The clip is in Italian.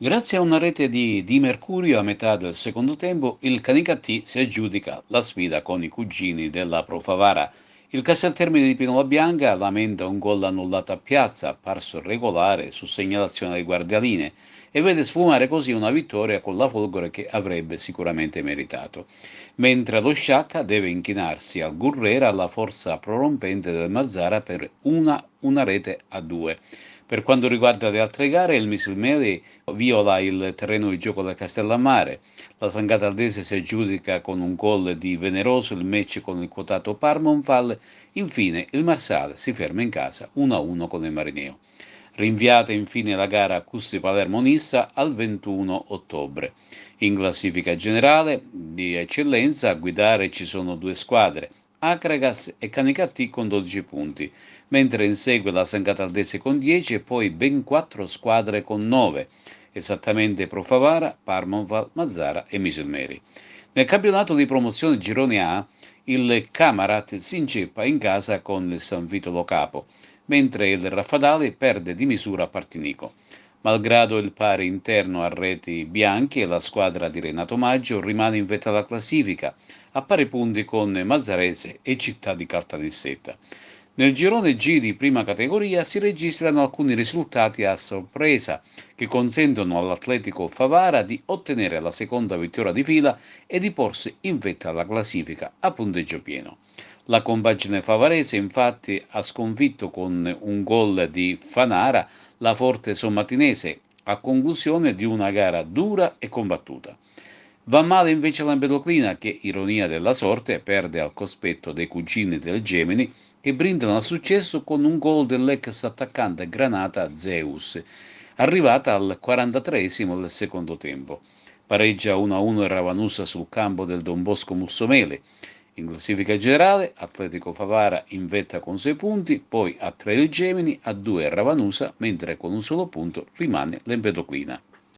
Grazie a una rete di Di Mercurio a metà del secondo tempo, il Canicattì si aggiudica la sfida con i cugini della Pro Favara. Il Casteltermine di Pinola Bianca lamenta un gol annullato a Piazza, apparso regolare su segnalazione delle guardialine, e vede sfumare così una vittoria con la Folgore che avrebbe sicuramente meritato. Mentre lo Sciacca deve inchinarsi al Gurrera alla forza prorompente del Mazzara per una rete a due. Per quanto riguarda le altre gare, il Misilmeri viola il terreno di gioco del Castellammare, la Sanghataldese si aggiudica con un gol di Veneroso il match con il quotato Parmonval, infine il Marsale si ferma in casa 1-1 con il Marineo. Rinviata infine la gara Cussi-Palermo-Nissa al 21 ottobre. In classifica generale di eccellenza a guidare ci sono due squadre, Acragas e Canicattì con 12 punti, mentre insegue la Sanghataldese con 10 e poi ben 4 squadre con 9, esattamente Pro Favara, Parmonval, Mazzara e Misilmeri. Nel campionato di promozione Girone A, il Camarat si inceppa in casa con il San Vito Lo Capo, mentre il Raffadali perde di misura a Partinico. Malgrado il pari interno a reti bianchi, la squadra di Renato Maggio rimane in vetta alla classifica, a pari punti con Mazzarese e Città di Caltanissetta. Nel girone G di prima categoria si registrano alcuni risultati a sorpresa che consentono all'Atletico Favara di ottenere la seconda vittoria di fila e di porsi in vetta alla classifica a punteggio pieno. La compagine favarese infatti ha sconfitto con un gol di Fanara la Forte Sommatinese a conclusione di una gara dura e combattuta. Va male invece l'Empedoclina che, ironia della sorte, perde al cospetto dei cugini del Gemini che brindano al successo con un gol dell'ex attaccante Granata Zeus, arrivata al 43esimo del secondo tempo. Pareggia 1-1 il Ravanusa sul campo del Don Bosco Mussomele. In classifica generale, Atletico Favara in vetta con 6 punti, poi a 3 il Gemini, a 2 il Ravanusa, mentre con un solo punto rimane l'Empedoclina.